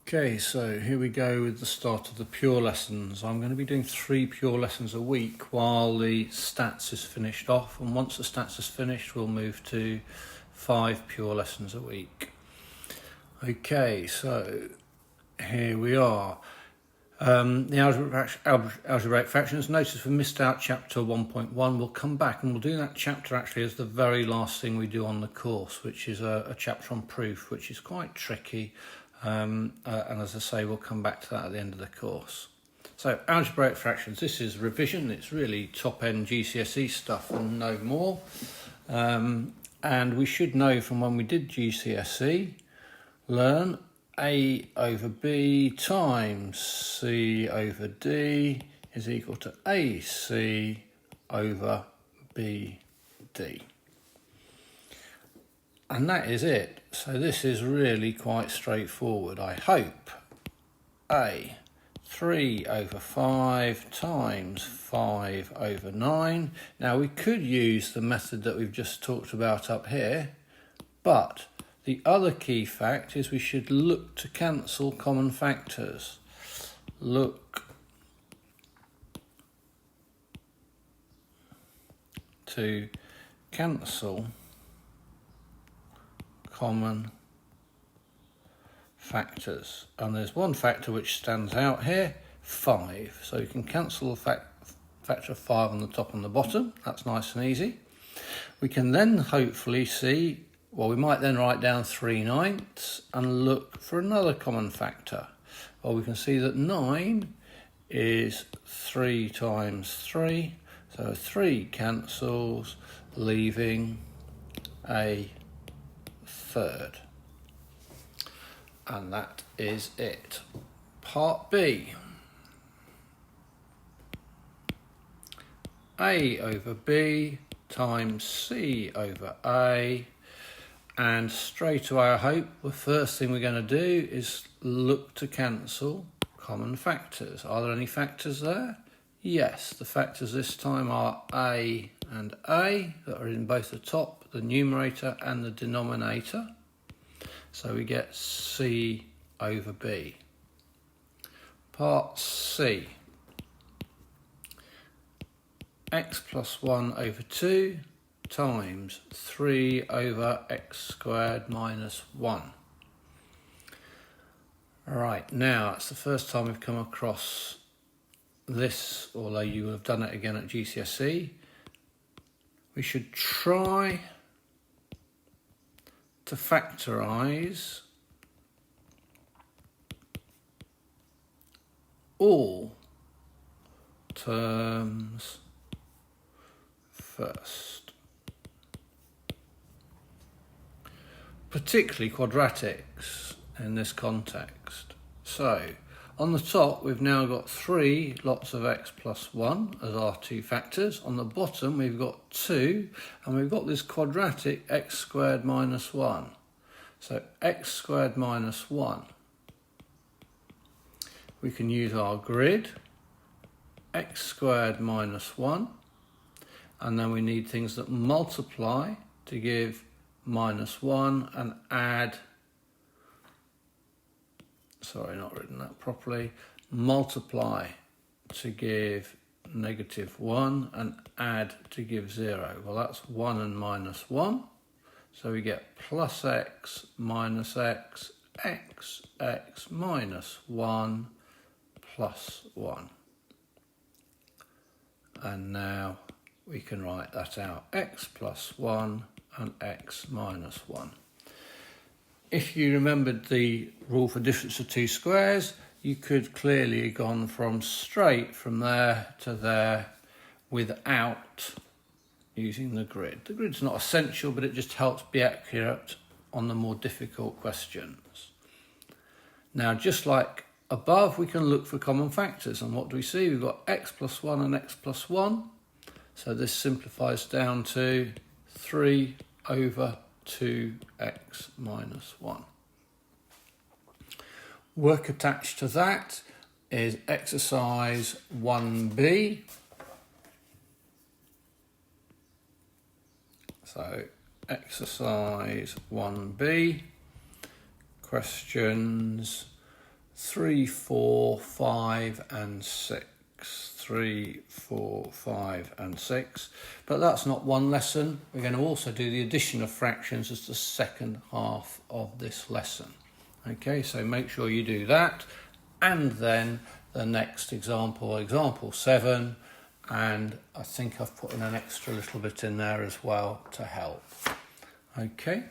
Okay, so here we go with the start of the pure lessons. I'm going to be doing 3 pure lessons a week while the stats is finished off, and once the stats is finished we'll move to 5 pure lessons a week. Okay, so here we are. The algebraic fractions. Notice we missed out chapter 1.1. We'll come back and we'll do that chapter actually as the very last thing we do on the course, which is a chapter on proof, which is quite tricky. And as I say, we'll come back to that at the end of the course. So algebraic fractions, this is revision. It's really top-end GCSE stuff and no more. And we should know from when we did GCSE, learn A over B times C over D is equal to AC over BD. And that is it. So this is really quite straightforward, I hope. A, 3 over 5 times 5 over 9. Now we could use the method that we've just talked about up here, but the other key fact is we should look to cancel common factors. Look to cancel common factors. And there's one factor which stands out here, 5. So you can cancel the factor of 5 on the top and the bottom. That's nice and easy. We can then hopefully see, well, we might then write down 3/9 and look for another common factor. Well, we can see that 9 is 3 times 3. So 3 cancels, leaving a third. And that is it. Part B. A over B times C over A. And straight away, I hope, the first thing we're going to do is look to cancel common factors. Are there any factors there? Yes, the factors this time are A and A that are in both the top, the numerator and the denominator. So we get C over B. Part C. X plus 1 over 2 times 3 over x squared minus 1. Alright, now it's the first time we've come across this, although you will have done it again at GCSE. We should try to factorise all terms first, particularly quadratics in this context. So on the top we've now got 3 lots of x plus 1 as our 2 factors. On the bottom we've got 2 and we've got this quadratic x squared minus 1. So x squared minus 1. We can use our grid, x squared minus 1, and then we need things that multiply to give minus 1 and add, sorry, not written that properly, multiply to give negative 1 and add to give 0. Well, that's 1 and minus 1. So we get plus x minus x, x minus 1 plus 1. And now we can write that out, x plus 1 and x minus 1. If you remembered the rule for difference of 2 squares, you could clearly have gone from straight from there to there without using the grid. The grid's not essential, but it just helps be accurate on the more difficult questions. Now, just like above, we can look for common factors. And what do we see? We've got x plus 1 and x plus 1. So this simplifies down to 3 over 2x minus 1. Work attached to that is exercise 1b. So exercise 1b, questions 3, 4, 5 and 6. 3, 4, 5 and 6. But that's not one lesson. We're going to also do the addition of fractions as the second half of this lesson. Okay, so make sure you do that. And then the next example, example 7. And I think I've put in an extra little bit in there as well to help. Okay.